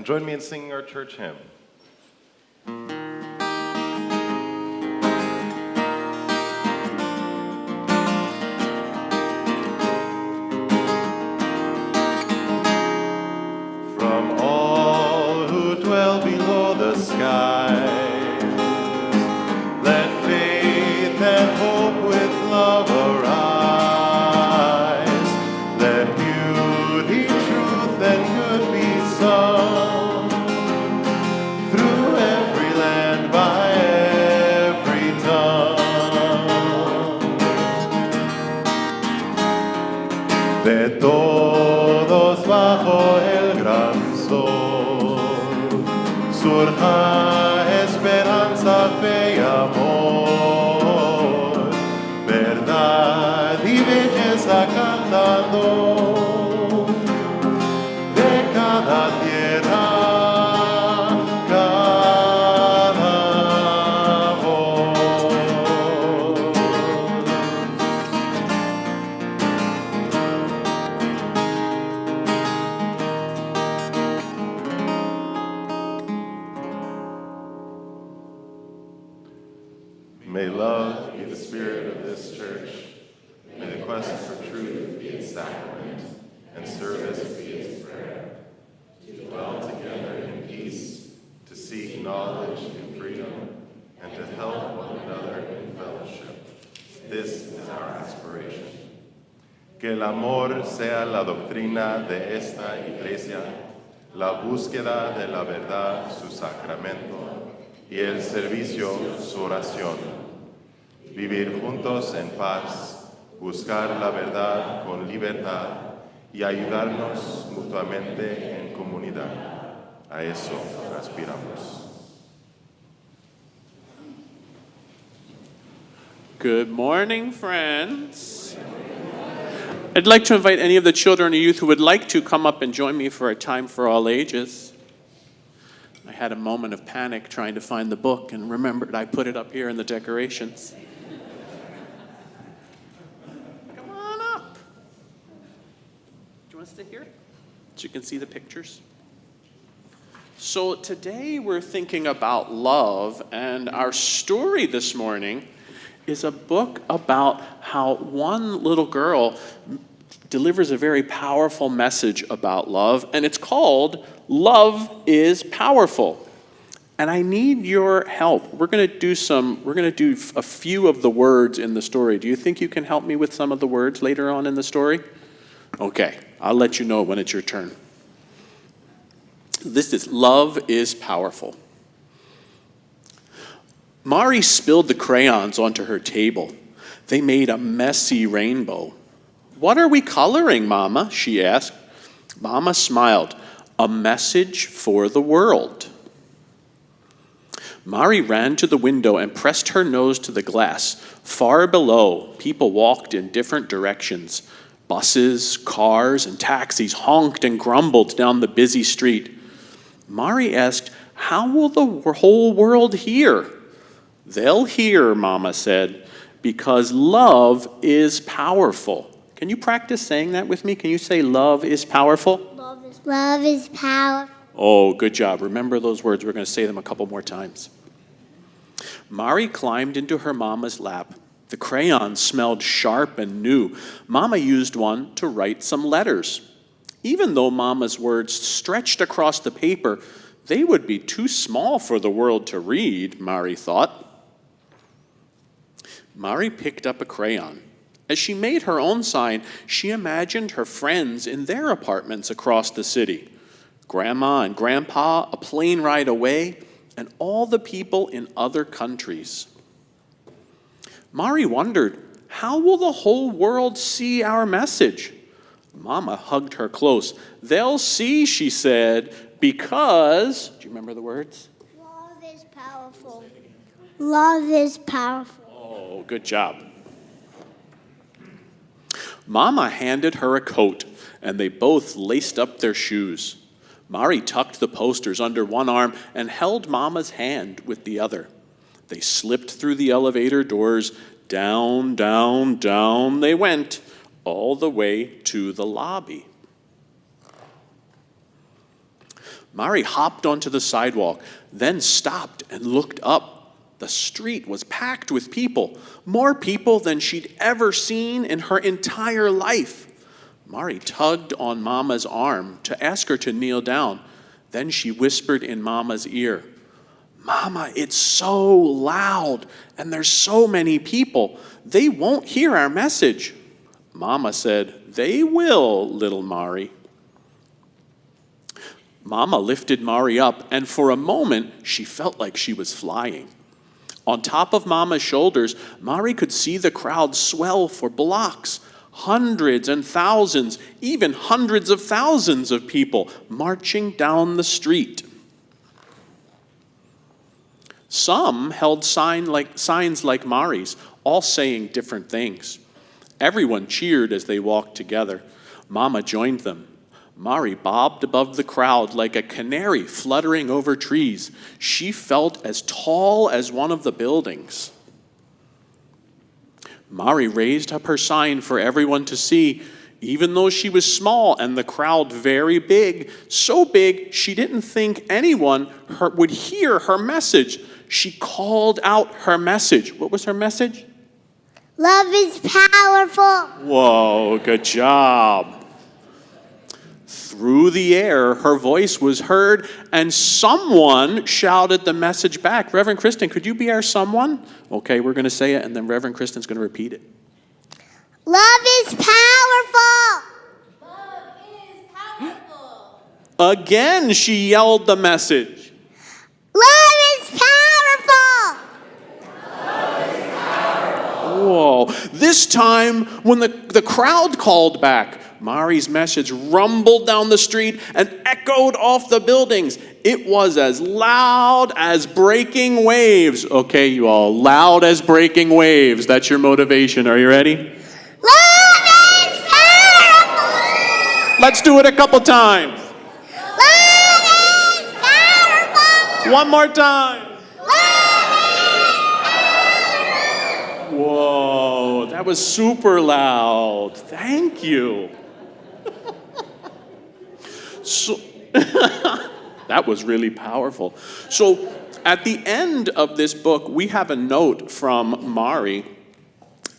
join me in singing our church hymn. From all who dwell below the skies, let faith and hope with love arise. Let beauty, truth, and good be sung through every land by every tongue. De todos bajo el gran sol surja esperanza, fe y amor, verdad y belleza cantando de cada tierra, cada voz. May love be the spirit of this church. May the quest for truth be its sacrament, and service be its prayer. To dwell together in peace, to seek knowledge and freedom, and to help one another in fellowship. This is our aspiration. Que el amor sea la doctrina de esta iglesia, la búsqueda de la verdad, su sacramento, y el servicio, su oración. Vivir juntos en paz, buscar la verdad con libertad y ayudarnos mutuamente en comunidad. A eso aspiramos. Good morning, friends. I'd like to invite any of the children or youth who would like to come up and join me for a time for all ages. I had a moment of panic trying to find the book and remembered I put it up here in the decorations. Come on up. Do you want to sit here so you can see the pictures? So today we're thinking about love, and our story this morning is a book about how one little girl delivers a very powerful message about love, and it's called Love is Powerful. And I need your help. We're going to do a few of the words in the story. Do you think you can help me with some of the words later on in the story? Okay, I'll let you know when it's your turn. This is Love is Powerful. Mari spilled the crayons onto her table. They made a messy rainbow. "What are we coloring, Mama?" she asked. Mama smiled. "A message for the world." Mari ran to the window and pressed her nose to the glass. Far below, people walked in different directions. Buses, cars, and taxis honked and grumbled down the busy street. Mari asked, "How will the whole world hear?" "They'll hear," Mama said, "because love is powerful." Can you practice saying that with me? Can you say love is powerful? Love is powerful. Oh, good job. Remember those words. We're going to say them a couple more times. Mari climbed into her mama's lap. The crayon smelled sharp and new. Mama used one to write some letters. Even though Mama's words stretched across the paper, they would be too small for the world to read, Mari thought. Mari picked up a crayon. As she made her own sign, she imagined her friends in their apartments across the city. Grandma and Grandpa a plane ride away, and all the people in other countries. Mari wondered, how will the whole world see our message? Mama hugged her close. "They'll see," she said, "because..." Do you remember the words? Love is powerful. Love is powerful. Oh, good job. Mama handed her a coat, and they both laced up their shoes. Mari tucked the posters under one arm and held Mama's hand with the other. They slipped through the elevator doors. Down, down, down they went, all the way to the lobby. Mari hopped onto the sidewalk, then stopped and looked up. The street was packed with people, more people than she'd ever seen in her entire life. Mari tugged on Mama's arm to ask her to kneel down. Then she whispered in Mama's ear, "Mama, it's so loud, and there's so many people. They won't hear our message." Mama said, "They will, little Mari." Mama lifted Mari up, and for a moment, she felt like she was flying. On top of Mama's shoulders, Mari could see the crowd swell for blocks. Hundreds and thousands, even hundreds of thousands of people marching down the street. Some held signs like Mari's, all saying different things. Everyone cheered as they walked together. Mama joined them. Mari bobbed above the crowd like a canary fluttering over trees. She felt as tall as one of the buildings. Mari raised up her sign for everyone to see, even though she was small and the crowd very big, so big she didn't think anyone would hear her message. She called out her message. What was her message? Love is powerful. Whoa, good job. Through the air, her voice was heard, and someone shouted the message back. Reverend Kristen, could you be our someone? Okay, we're going to say it, and then Reverend Kristen's going to repeat it. Love is powerful. Love is powerful. Again, she yelled the message. Love is powerful. Whoa. This time, when the crowd called back, Mari's message rumbled down the street and echoed off the buildings. It was as loud as breaking waves. Okay, you all, loud as breaking waves. That's your motivation. Are you ready? Love is powerful. Let's do it a couple times. Love is powerful. One more time. Whoa, that was super loud. Thank you. So, that was really powerful. So, at the end of this book, we have a note from Mari.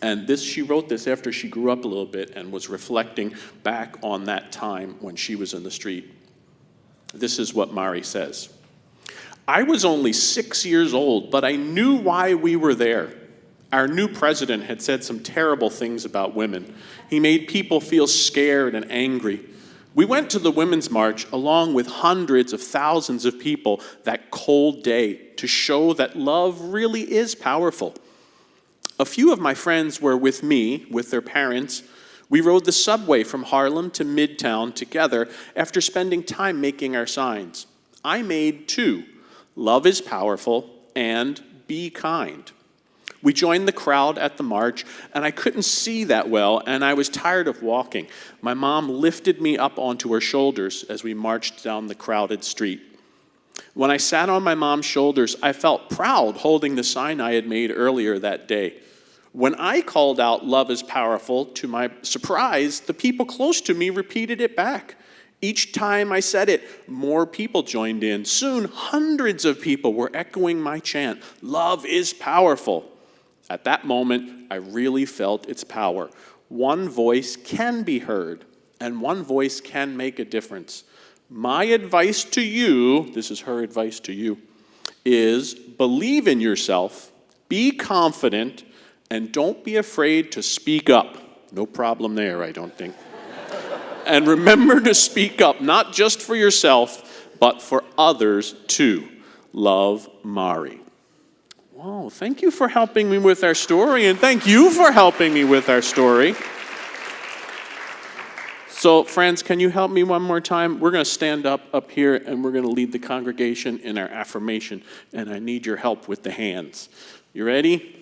And she wrote this after she grew up a little bit and was reflecting back on that time when she was in the street. This is what Mari says. "I was only 6 years old, but I knew why we were there. Our new president had said some terrible things about women. He made people feel scared and angry. We went to the Women's March along with hundreds of thousands of people that cold day to show that love really is powerful. A few of my friends were with me, with their parents. We rode the subway from Harlem to Midtown together after spending time making our signs. I made two, love is powerful and be kind. We joined the crowd at the march, and I couldn't see that well, and I was tired of walking. My mom lifted me up onto her shoulders as we marched down the crowded street. When I sat on my mom's shoulders, I felt proud holding the sign I had made earlier that day. When I called out love is powerful, to my surprise, the people close to me repeated it back. Each time I said it, more people joined in. Soon, hundreds of people were echoing my chant, love is powerful. At that moment, I really felt its power. One voice can be heard, and one voice can make a difference. My advice to you," this is her advice to you, "is believe in yourself, be confident, and don't be afraid to speak up." No problem there, I don't think. "And remember to speak up, not just for yourself, but for others too. Love, Mari." Whoa, thank you for helping me with our story, and thank you for helping me with our story. So, friends, can you help me one more time? We're going to stand up here, and we're going to lead the congregation in our affirmation, and I need your help with the hands. You ready?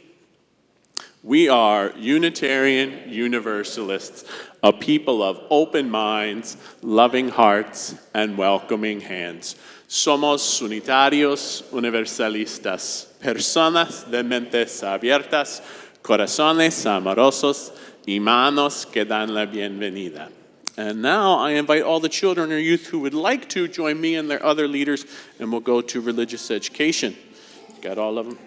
We are Unitarian Universalists, a people of open minds, loving hearts, and welcoming hands. Somos unitarios universalistas, personas de mentes abiertas, corazones amorosos y manos que dan la bienvenida. And now I invite all the children or youth who would like to join me and their other leaders, and we'll go to religious education. Got all of them?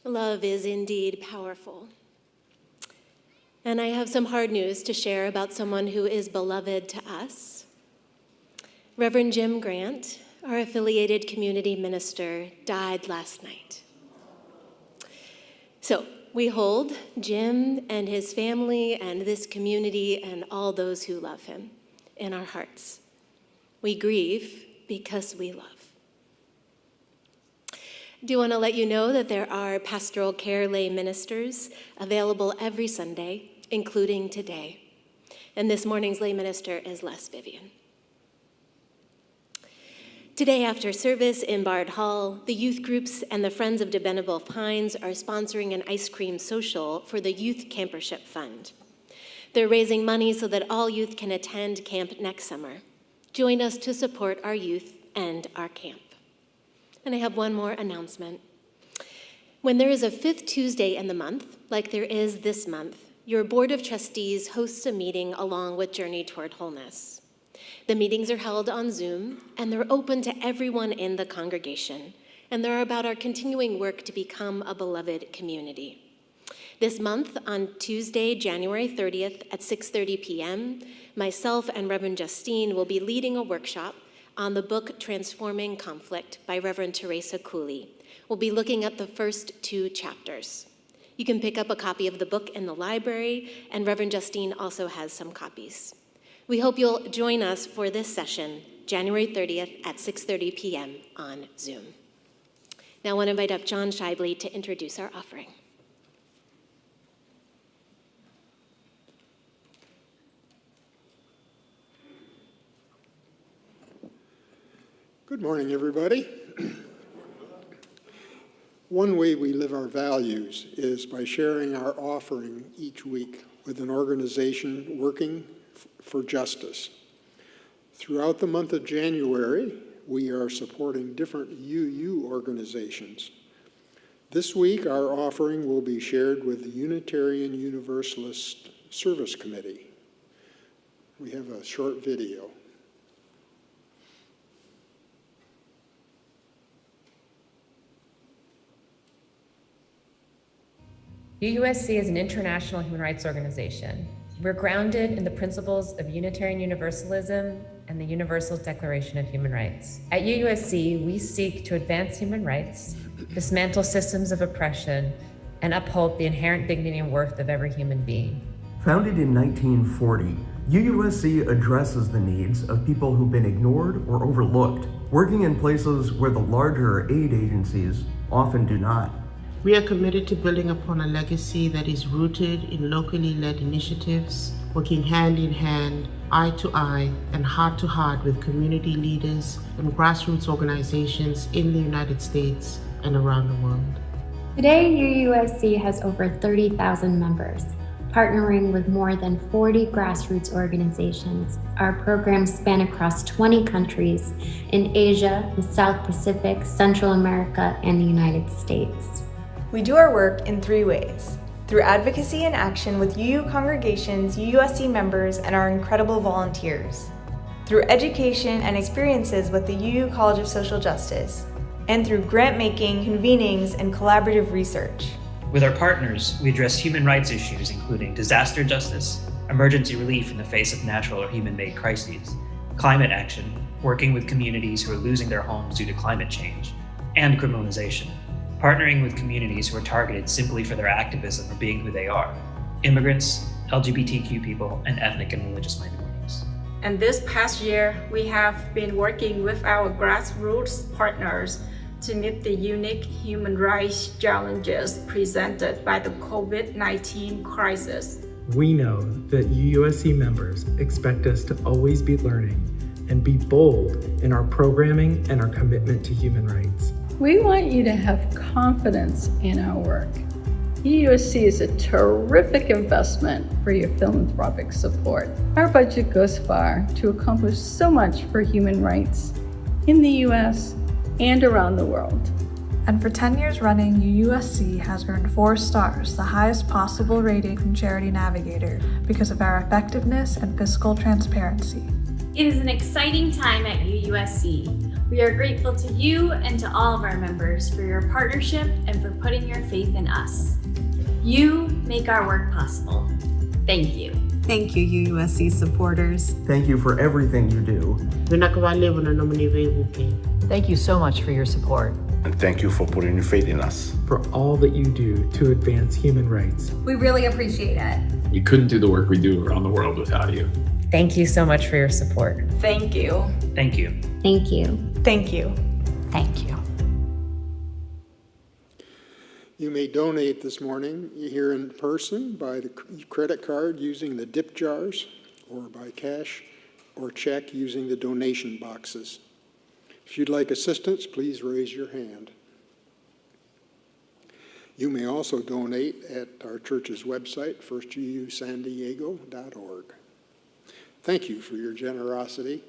Love is indeed powerful. And I have some hard news to share about someone who is beloved to us. Reverend Jim Grant, our affiliated community minister, died last night. So we hold Jim and his family and this community and all those who love him in our hearts. We grieve because we love. I do want to let you know that there are pastoral care lay ministers available every Sunday, including today. And this morning's lay minister is Les Vivian. Today after service in Bard Hall, the youth groups and the Friends of Debenable Pines are sponsoring an ice cream social for the Youth Campership Fund. They're raising money so that all youth can attend camp next summer. Join us to support our youth and our camp. And I have one more announcement. When there is a fifth Tuesday in the month, like there is this month, your Board of Trustees hosts a meeting along with Journey Toward Wholeness. The meetings are held on Zoom, and they're open to everyone in the congregation, and they're about our continuing work to become a beloved community. This month, on Tuesday, January 30th at 6:30 p.m., myself and Reverend Justine will be leading a workshop on the book Transforming Conflict by Reverend Teresa Cooley. We'll be looking at the first 2 chapters. You can pick up a copy of the book in the library, and Reverend Justine also has some copies. We hope you'll join us for this session, January 30th at 6:30 p.m. on Zoom. Now I want to invite up John Shibley to introduce our offering. Good morning, everybody. One way we live our values is by sharing our offering each week with an organization working for justice. Throughout the month of January, we are supporting different UU organizations. This week, our offering will be shared with the Unitarian Universalist Service Committee. We have a short video. UUSC is an international human rights organization. We're grounded in the principles of Unitarian Universalism and the Universal Declaration of Human Rights. At UUSC, we seek to advance human rights, dismantle systems of oppression, and uphold the inherent dignity and worth of every human being. Founded in 1940, UUSC addresses the needs of people who've been ignored or overlooked, working in places where the larger aid agencies often do not. We are committed to building upon a legacy that is rooted in locally led initiatives, working hand in hand, eye to eye, and heart to heart with community leaders and grassroots organizations in the United States and around the world. Today, UUSC has over 30,000 members, partnering with more than 40 grassroots organizations. Our programs span across 20 countries in Asia, the South Pacific, Central America, and the United States. We do our work in 3 ways: through advocacy and action with UU congregations, UUSC members, and our incredible volunteers, through education and experiences with the UU College of Social Justice, and through grant-making, convenings, and collaborative research. With our partners, we address human rights issues including disaster justice, emergency relief in the face of natural or human-made crises, climate action, working with communities who are losing their homes due to climate change, and criminalization. Partnering with communities who are targeted simply for their activism or being who they are, immigrants, LGBTQ people, and ethnic and religious minorities. And this past year, we have been working with our grassroots partners to meet the unique human rights challenges presented by the COVID-19 crisis. We know that UUSC members expect us to always be learning and be bold in our programming and our commitment to human rights. We want you to have confidence in our work. UUSC is a terrific investment for your philanthropic support. Our budget goes far to accomplish so much for human rights in the US and around the world. And for 10 years running, UUSC has earned 4 stars, the highest possible rating from Charity Navigator, because of our effectiveness and fiscal transparency. It is an exciting time at UUSC. We are grateful to you and to all of our members for your partnership and for putting your faith in us. You make our work possible. Thank you. Thank you, UUSC supporters. Thank you for everything you do. Thank you so much for your support. And thank you for putting your faith in us. For all that you do to advance human rights. We really appreciate it. We couldn't do the work we do around the world without you. Thank you so much for your support. Thank you. Thank you. Thank you. Thank you. Thank you. You may donate this morning here in person by the credit card using the dip jars, or by cash or check using the donation boxes. If you'd like assistance, please raise your hand. You may also donate at our church's website, firstuusd.org. Thank you for your generosity.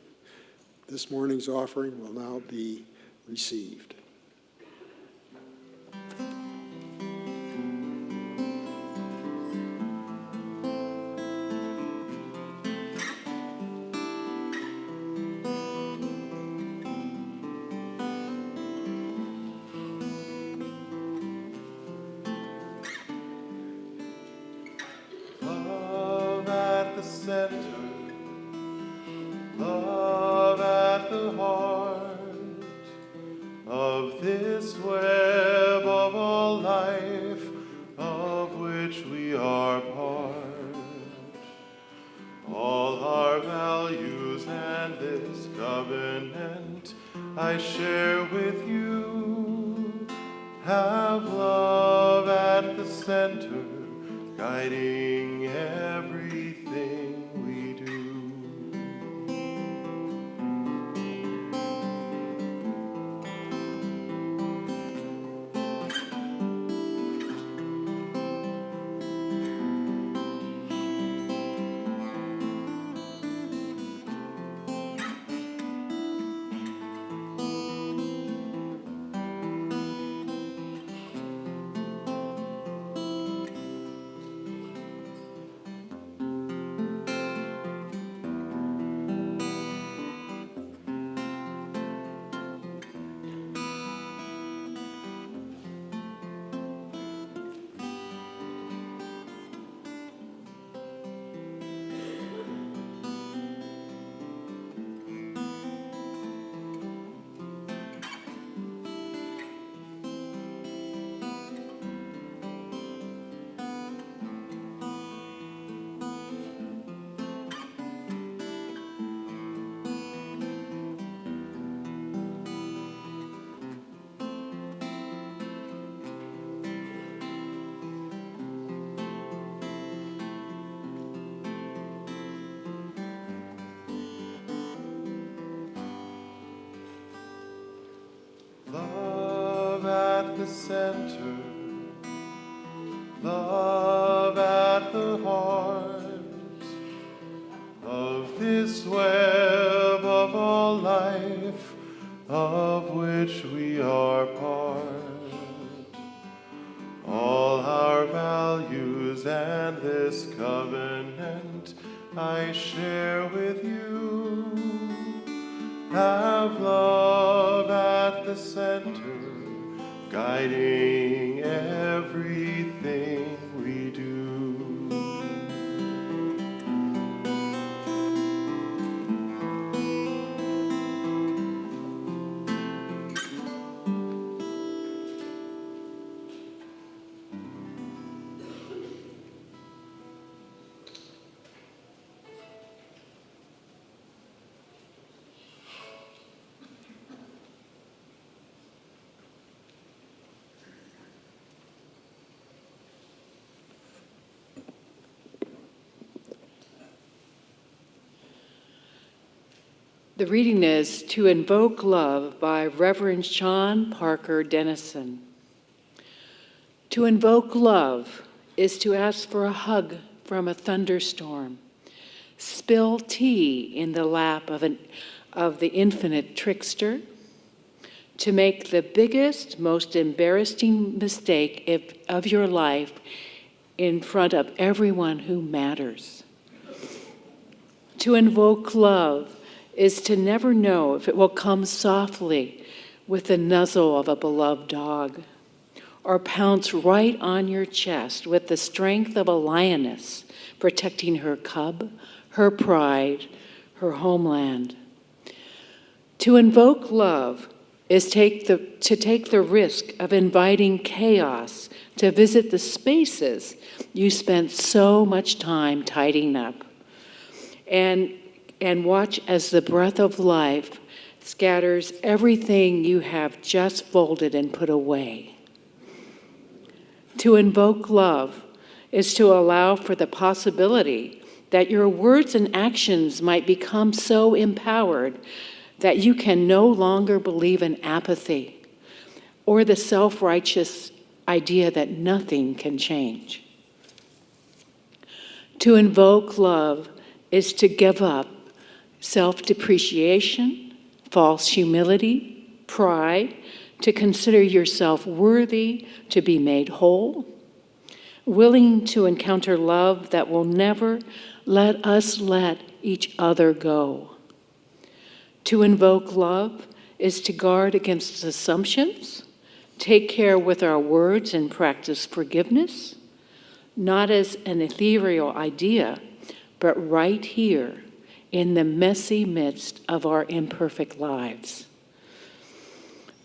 This morning's offering will now be received. Love at the center, love at the heart of this web of all life, of which we are part. All our values and this covenant I share with you, have love at the center, guiding everything we do. Love at the center, love at the heart of this web of all life, of which we are part. All our values and this covenant I share with you, have love at the center, guiding everything we do. The reading is To Invoke Love by Reverend Sean Parker Dennison. To invoke love is to ask for a hug from a thunderstorm, spill tea in the lap of the infinite trickster, to make the biggest, most embarrassing mistake of your life in front of everyone who matters. To invoke love is to never know if it will come softly with the nuzzle of a beloved dog, or pounce right on your chest with the strength of a lioness protecting her cub, her pride, her homeland. To invoke love is to take the risk of inviting chaos to visit the spaces you spent so much time tidying up, and watch as the breath of life scatters everything you have just folded and put away. To invoke love is to allow for the possibility that your words and actions might become so empowered that you can no longer believe in apathy or the self-righteous idea that nothing can change. To invoke love is to give up self-depreciation, false humility, pride, to consider yourself worthy to be made whole, willing to encounter love that will never let us let each other go. To invoke love is to guard against assumptions, take care with our words and practice forgiveness, not as an ethereal idea, but right here in the messy midst of our imperfect lives.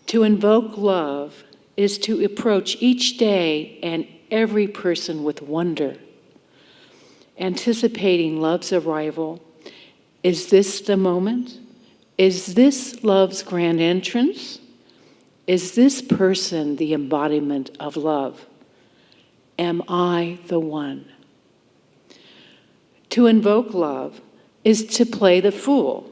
To invoke love is to approach each day and every person with wonder, anticipating love's arrival. Is this the moment? Is this love's grand entrance? Is this person the embodiment of love? Am I the one? To invoke love is to play the fool,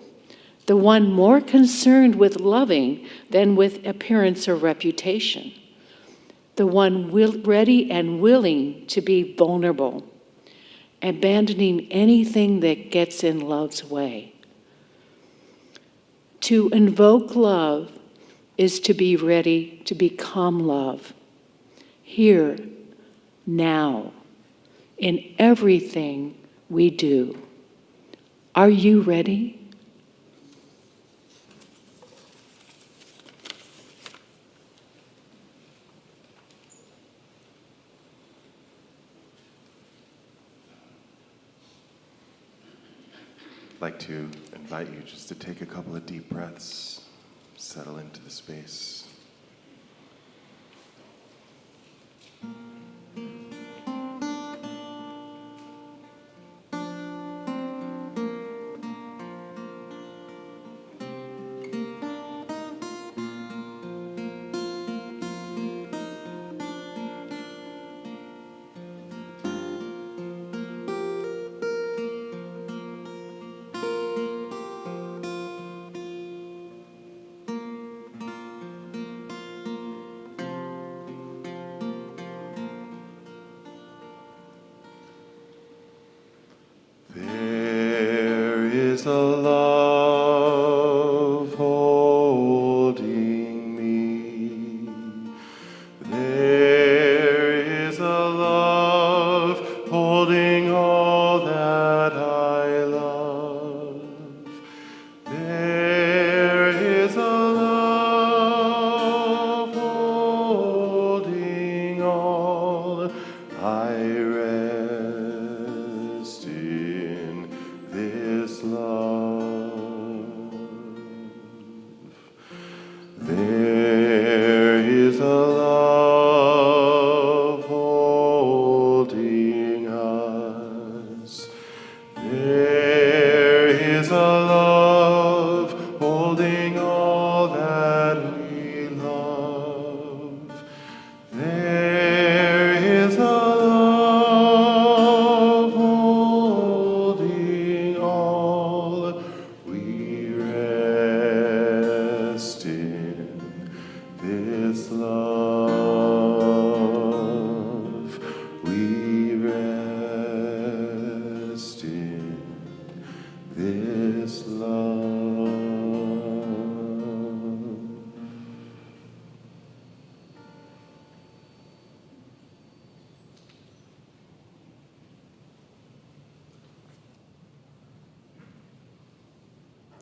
the one more concerned with loving than with appearance or reputation, the one ready and willing to be vulnerable, abandoning anything that gets in love's way. To invoke love is to be ready to become love, here, now, in everything we do. Are you ready? I'd like to invite you just to take a couple of deep breaths, settle into the space.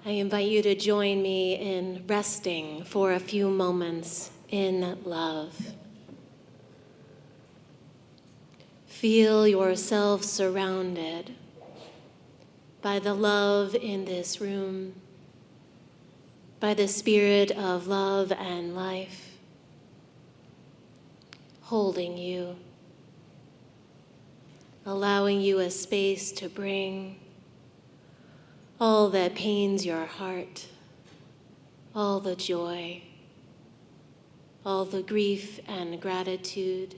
I invite you to join me in resting for a few moments in love. Feel yourself surrounded by the love in this room, by the spirit of love and life, holding you, allowing you a space to bring all that pains your heart, all the joy, all the grief and gratitude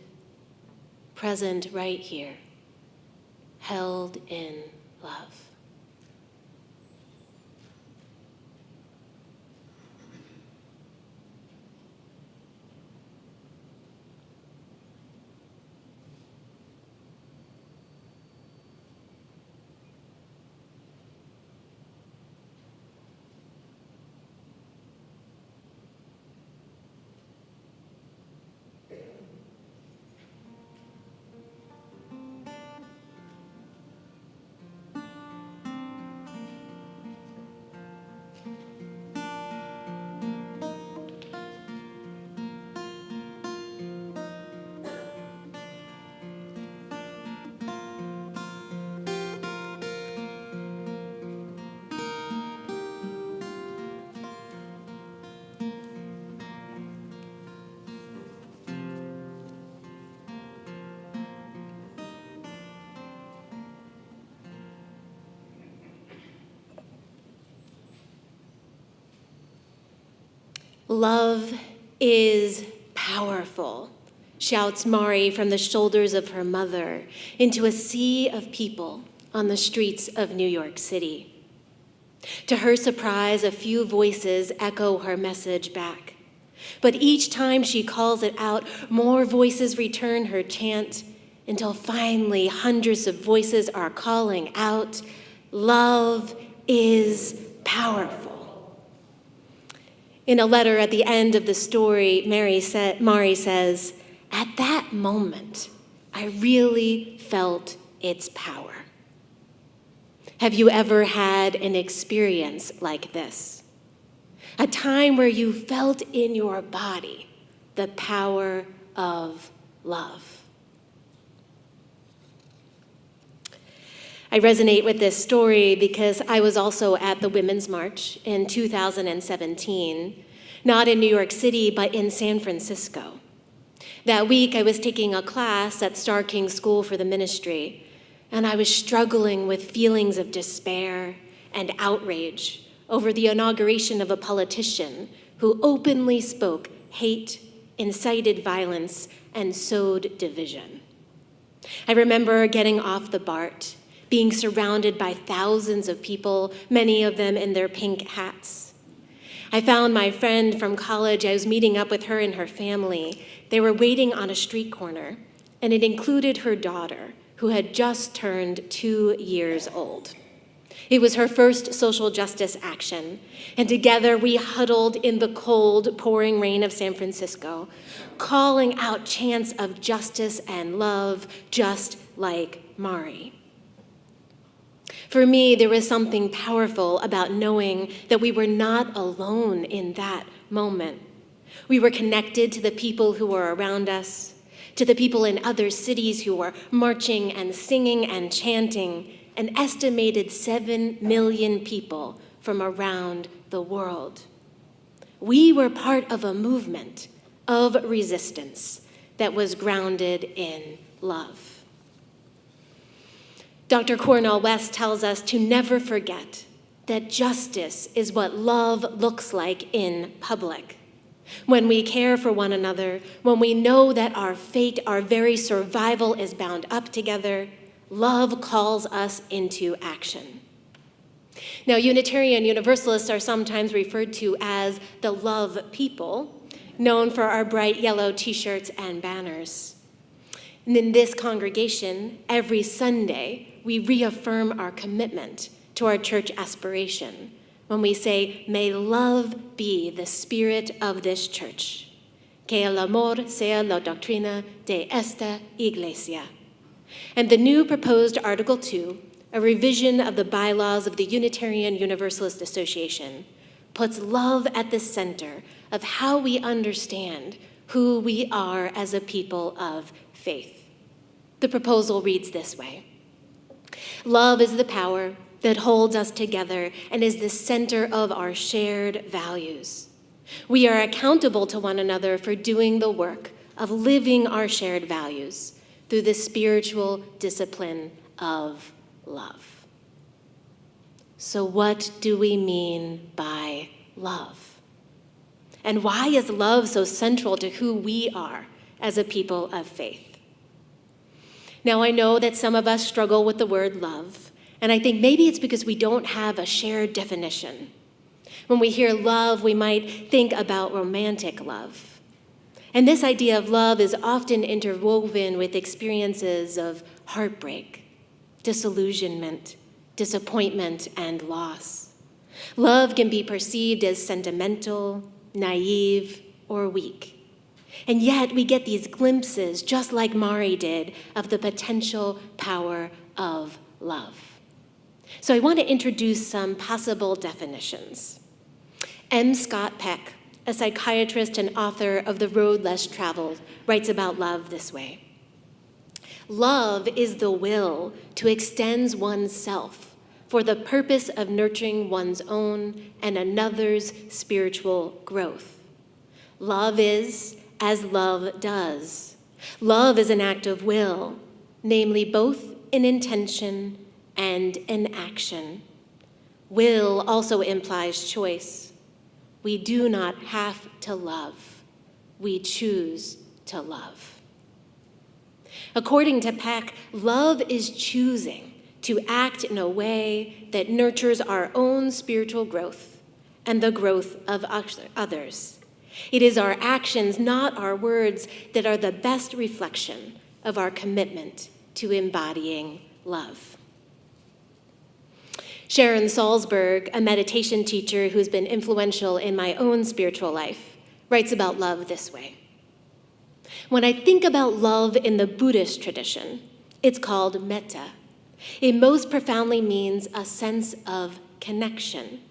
present right here, held in love. Love is powerful, shouts Mari from the shoulders of her mother into a sea of people on the streets of New York City. To her surprise, a few voices echo her message back. But each time she calls it out, more voices return her chant until finally hundreds of voices are calling out, "Love is powerful." In a letter at the end of the story, Mari says, "At that moment, I really felt its power." Have you ever had an experience like this? A time where you felt in your body the power of love? I resonate with this story because I was also at the Women's March in 2017, not in New York City, but in San Francisco. That week, I was taking a class at Star King School for the Ministry, and I was struggling with feelings of despair and outrage over the inauguration of a politician who openly spoke hate, incited violence, and sowed division. I remember getting off the BART, being surrounded by thousands of people, many of them in their pink hats. I found my friend from college. I was meeting up with her and her family. They were waiting on a street corner, and it included her daughter, who had just turned 2 years old. It was her first social justice action, and together we huddled in the cold, pouring rain of San Francisco, calling out chants of justice and love, just like Mari. For me, there was something powerful about knowing that we were not alone in that moment. We were connected to the people who were around us, to the people in other cities who were marching and singing and chanting, an estimated 7 million people from around the world. We were part of a movement of resistance that was grounded in love. Dr. Cornel West tells us to never forget that justice is what love looks like in public. When we care for one another, when we know that our fate, our very survival is bound up together, love calls us into action. Now, Unitarian Universalists are sometimes referred to as the love people, known for our bright yellow t-shirts and banners. And in this congregation, every Sunday, we reaffirm our commitment to our church aspiration when we say, "May love be the spirit of this church. Que el amor sea la doctrina de esta iglesia." And the new proposed Article 2 a revision of the bylaws of the Unitarian Universalist Association, puts love at the center of how we understand who we are as a people of faith. The proposal reads this way: love is the power that holds us together and is the center of our shared values. We are accountable to one another for doing the work of living our shared values through the spiritual discipline of love. So what do we mean by love? And why is love so central to who we are as a people of faith? Now, I know that some of us struggle with the word love, and I think maybe it's because we don't have a shared definition. When we hear love, we might think about romantic love. And this idea of love is often interwoven with experiences of heartbreak, disillusionment, disappointment, and loss. Love can be perceived as sentimental, naive, or weak. And yet we get these glimpses, just like Mari did, of the potential power of love. So I want to introduce some possible definitions. M. Scott Peck, a psychiatrist and author of The Road Less Traveled, writes about love this way: love is the will to extend oneself for the purpose of nurturing one's own and another's spiritual growth. Love is as love does. Love is an act of will, namely both in intention and in action. Will also implies choice. We do not have to love. We choose to love. According to Peck, love is choosing to act in a way that nurtures our own spiritual growth and the growth of others. It is our actions, not our words, that are the best reflection of our commitment to embodying love. Sharon Salzberg, a meditation teacher who's been influential in my own spiritual life, writes about love this way: when I think about love in the Buddhist tradition, it's called metta. It most profoundly means a sense of connection.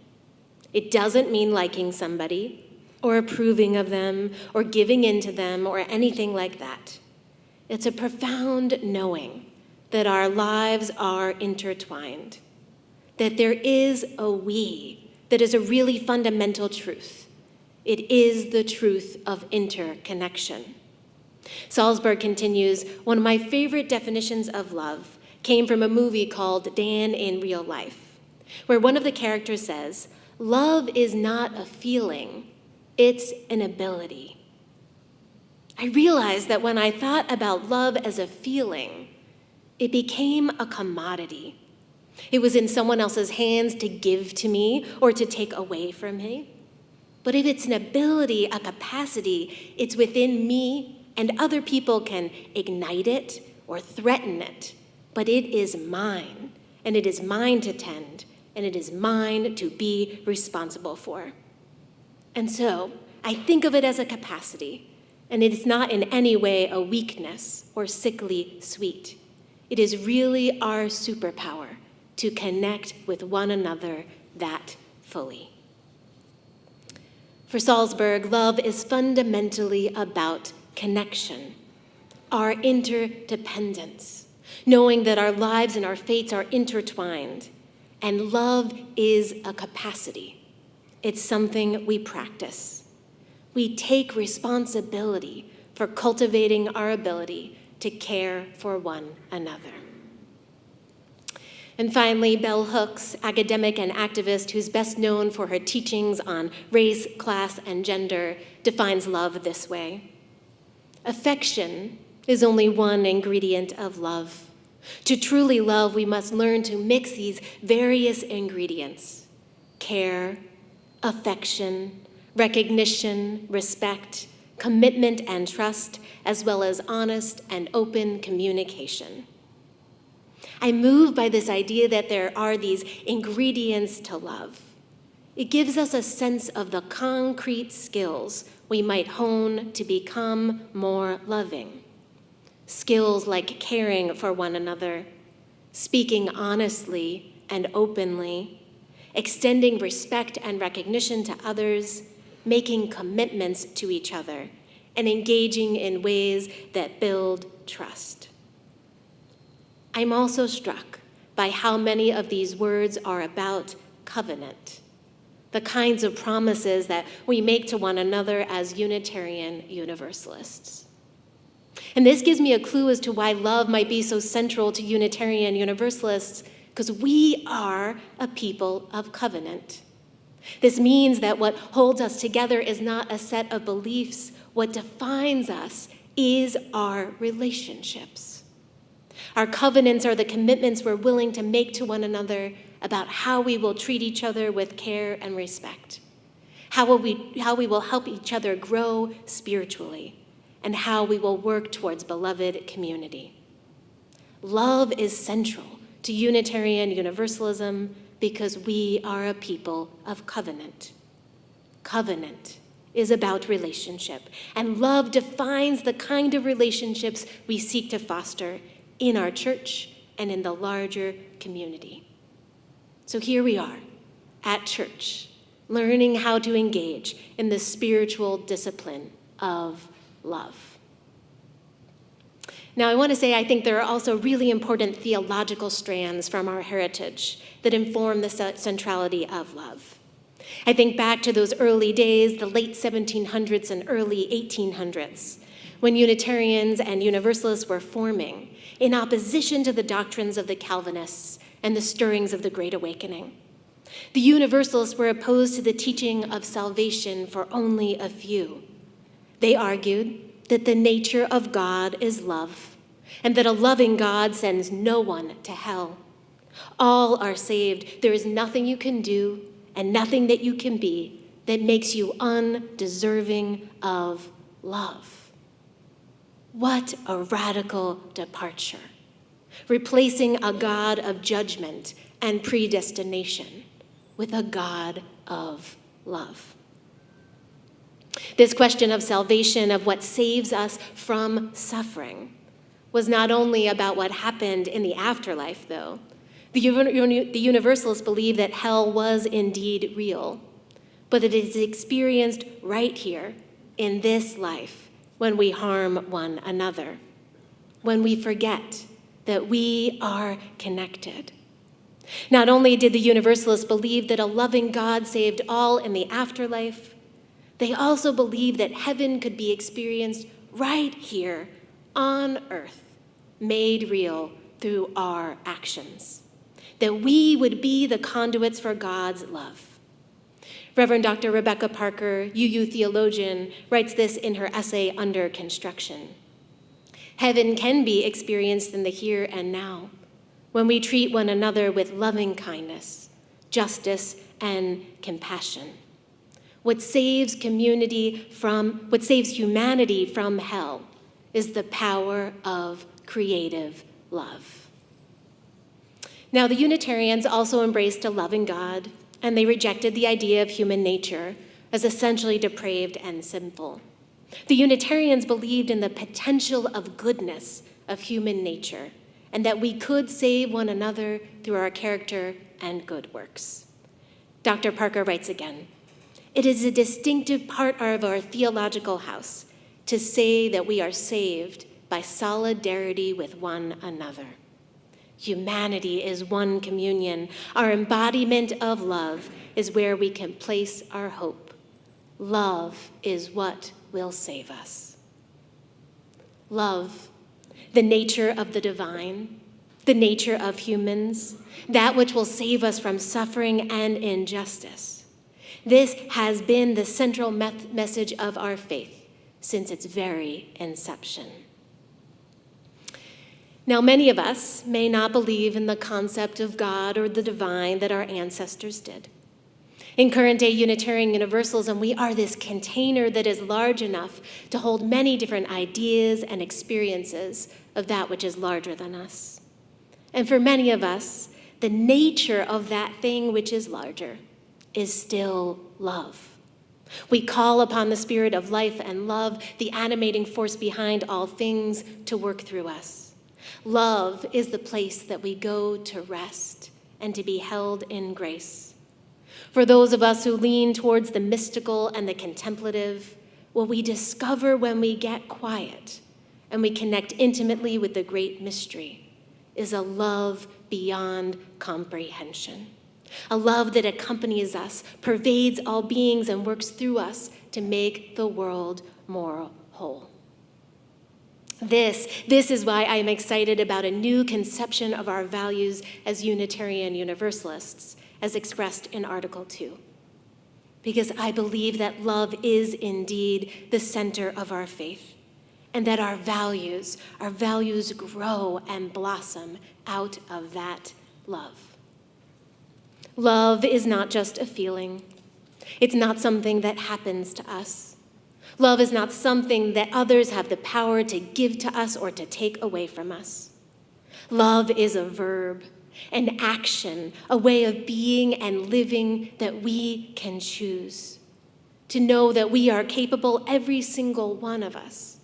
It doesn't mean liking somebody or approving of them or giving in to them or anything like that. It's a profound knowing that our lives are intertwined, that there is a we that is a really fundamental truth. It is the truth of interconnection. Salzberg continues, one of my favorite definitions of love came from a movie called Dan in Real Life, where one of the characters says, love is not a feeling, it's an ability. I realized that when I thought about love as a feeling, it became a commodity. It was in someone else's hands to give to me or to take away from me. But if it's an ability, a capacity, it's within me, and other people can ignite it or threaten it. But it is mine, and it is mine to tend, and it is mine to be responsible for. And so I think of it as a capacity, and it is not in any way a weakness or sickly sweet. It is really our superpower to connect with one another that fully. For Salzberg, love is fundamentally about connection, our interdependence, knowing that our lives and our fates are intertwined, and love is a capacity. It's something we practice. We take responsibility for cultivating our ability to care for one another. And finally, Bell Hooks, academic and activist who's best known for her teachings on race, class, and gender, defines love this way: affection is only one ingredient of love. To truly love, we must learn to mix these various ingredients: care, affection, recognition, respect, commitment, and trust, as well as honest and open communication. I'm moved by this idea that there are these ingredients to love. It gives us a sense of the concrete skills we might hone to become more loving. Skills like caring for one another, speaking honestly and openly, extending respect and recognition to others, making commitments to each other, and engaging in ways that build trust. I'm also struck by how many of these words are about covenant, the kinds of promises that we make to one another as Unitarian Universalists. And this gives me a clue as to why love might be so central to Unitarian Universalists, because we are a people of covenant. This means that what holds us together is not a set of beliefs. What defines us is our relationships. Our covenants are the commitments we're willing to make to one another about how we will treat each other with care and respect, how we will help each other grow spiritually, and how we will work towards beloved community. Love is central to Unitarian Universalism because we are a people of covenant. Covenant is about relationship, and love defines the kind of relationships we seek to foster in our church and in the larger community. So here we are at church, learning how to engage in the spiritual discipline of love. Now, I want to say I think there are also really important theological strands from our heritage that inform the centrality of love. I think back to those early days, the late 1700s and early 1800s, when Unitarians and Universalists were forming in opposition to the doctrines of the Calvinists and the stirrings of the Great Awakening. The Universalists were opposed to the teaching of salvation for only a few. They argued that the nature of God is love, and that a loving God sends no one to hell. All are saved. There is nothing you can do and nothing that you can be that makes you undeserving of love. What a radical departure, replacing a God of judgment and predestination with a God of love. This question of salvation, of what saves us from suffering, was not only about what happened in the afterlife, though. The Universalists believe that hell was indeed real, but it is experienced right here in this life when we harm one another, when we forget that we are connected. Not only did the Universalists believe that a loving God saved all in the afterlife, they also believed that heaven could be experienced right here on earth, made real through our actions, that we would be the conduits for God's love. Reverend Dr. Rebecca Parker, UU theologian, writes this in her essay, Under Construction. Heaven can be experienced in the here and now, when we treat one another with loving kindness, justice, and compassion. What saves humanity from hell is the power of creative love. Now, the Unitarians also embraced a loving God, and they rejected the idea of human nature as essentially depraved and sinful. The Unitarians believed in the potential of goodness of human nature, and that we could save one another through our character and good works. Dr. Parker writes again, "It is a distinctive part of our theological house to say that we are saved by solidarity with one another. Humanity is one communion. Our embodiment of love is where we can place our hope. Love is what will save us." Love, the nature of the divine, the nature of humans, that which will save us from suffering and injustice. This has been the central message of our faith since its very inception. Now, many of us may not believe in the concept of God or the divine that our ancestors did. In current-day Unitarian Universalism, we are this container that is large enough to hold many different ideas and experiences of that which is larger than us. And for many of us, the nature of that thing which is larger is still love. We call upon the spirit of life and love, the animating force behind all things, to work through us. Love is the place that we go to rest and to be held in grace. For those of us who lean towards the mystical and the contemplative, what we discover when we get quiet and we connect intimately with the great mystery is a love beyond comprehension. A love that accompanies us, pervades all beings, and works through us to make the world more whole. This is why I am excited about a new conception of our values as Unitarian Universalists, as expressed in Article 2. Because I believe that love is indeed the center of our faith, and that our values grow and blossom out of that love. Love is not just a feeling. It's not something that happens to us. Love is not something that others have the power to give to us or to take away from us. Love is a verb, an action, a way of being and living that we can choose. To know that we are capable, every single one of us,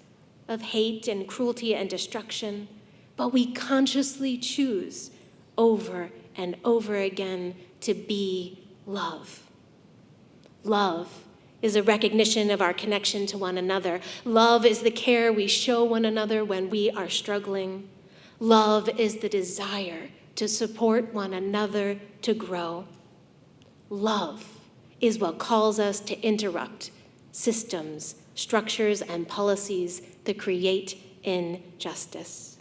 of hate and cruelty and destruction, but we consciously choose over and over again to be love. Love is a recognition of our connection to one another. Love is the care we show one another when we are struggling. Love is the desire to support one another to grow. Love is what calls us to interrupt systems, structures, and policies that create injustice.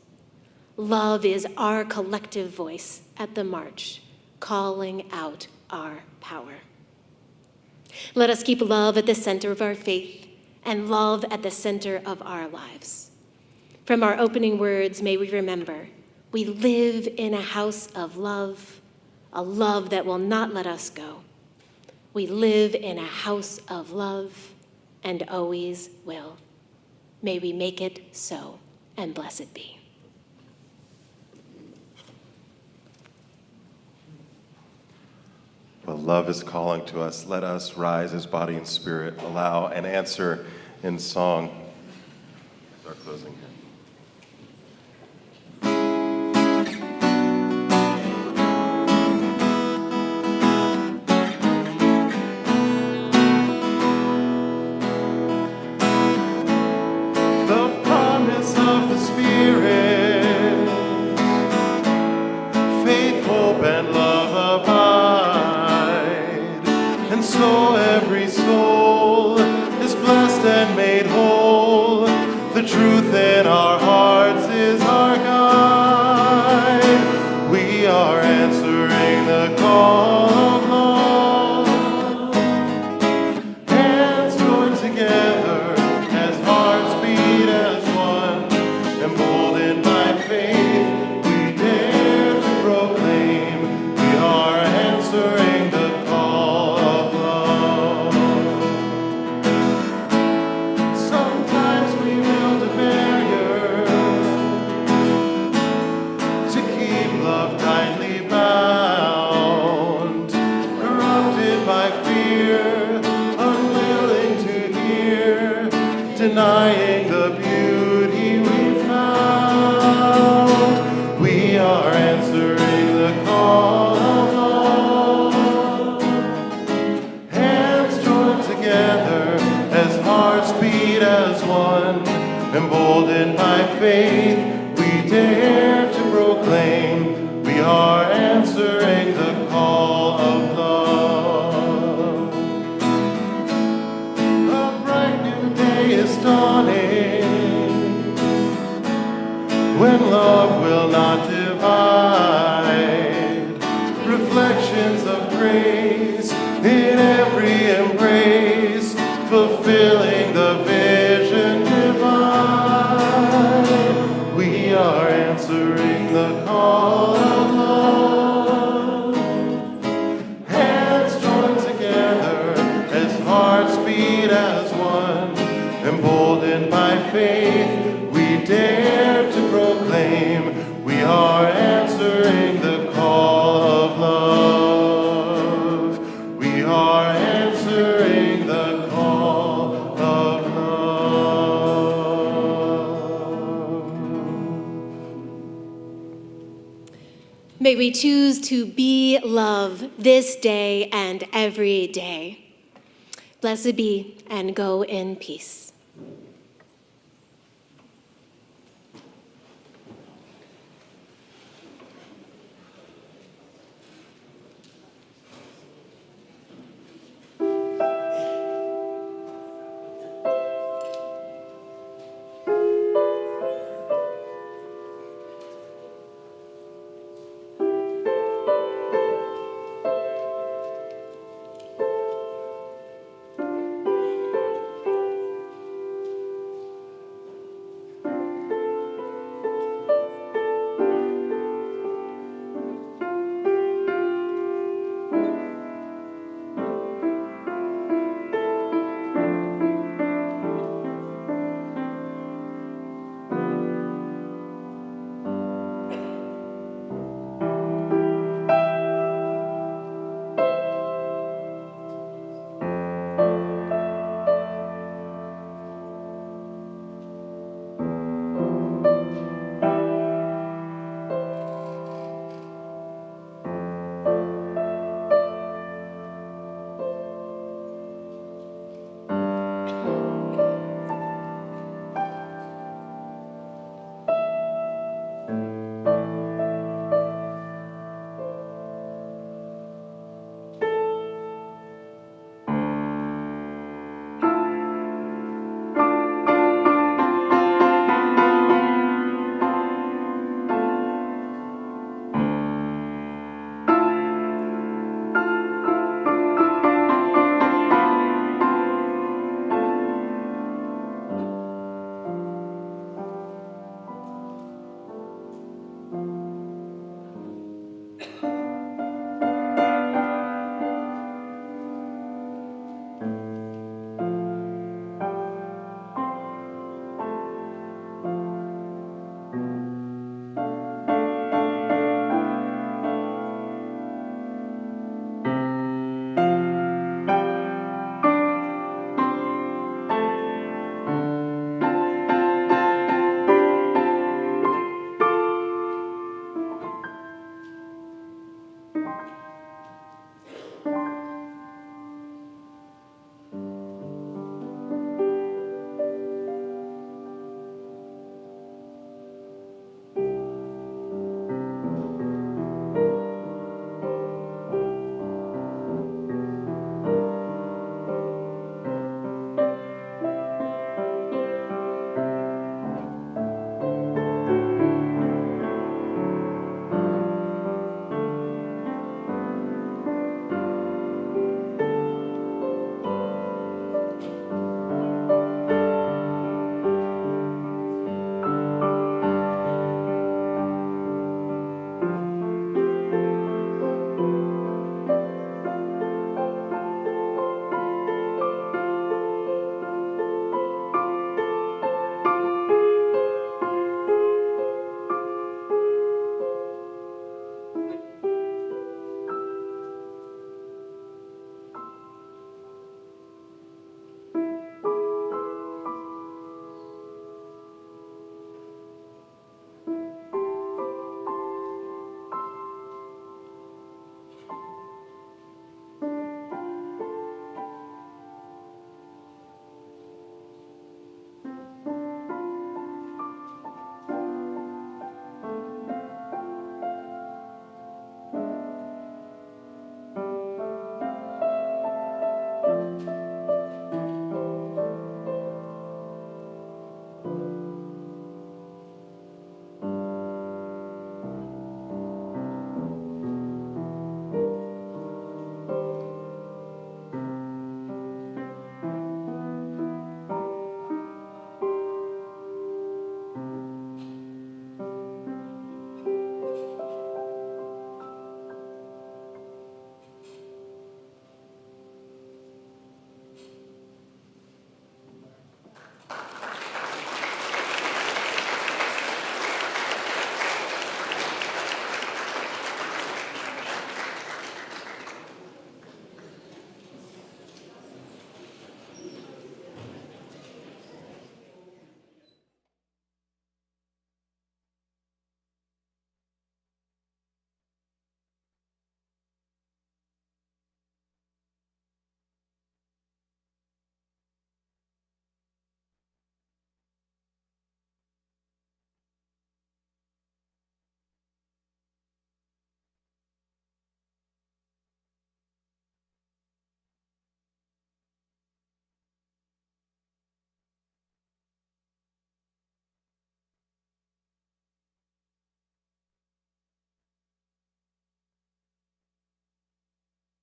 Love is our collective voice at the march, calling out our power. Let us keep love at the center of our faith and love at the center of our lives. From our opening words, may we remember, we live in a house of love, a love that will not let us go. We live in a house of love and always will. May we make it so, and blessed be. Well, love is calling to us. Let us rise as body and spirit, allow and answer in song. Our closing here. The promise of the Spirit, faith, hope, and love abide. And so every soul is blessed and made whole. The truth in our hearts is our guide. We are answering the call of love. Hands joined together as hearts beat as one. Emboldened by faith, we dare to proclaim we are answering the call of love. Sometimes we build a barrier to keep love tightly bound, corrupted by fear, unwilling to hear, denying the beauty we found. We are answering the call of love. Hands joined together as hearts beat as one. Emboldened by faith, we dare to proclaim we are answering the call of love. A bright new day is dawning, when love will not divide. Reflections of grace in every embrace, fulfilling the vision divine. We are answering the call of love. Hands joined together as hearts beat as one. Emboldened by faith, we dare to proclaim we are answering the call of love. We are answering the call of love. 'Cause May we choose to be love this day and every day. Blessed be, and go in peace.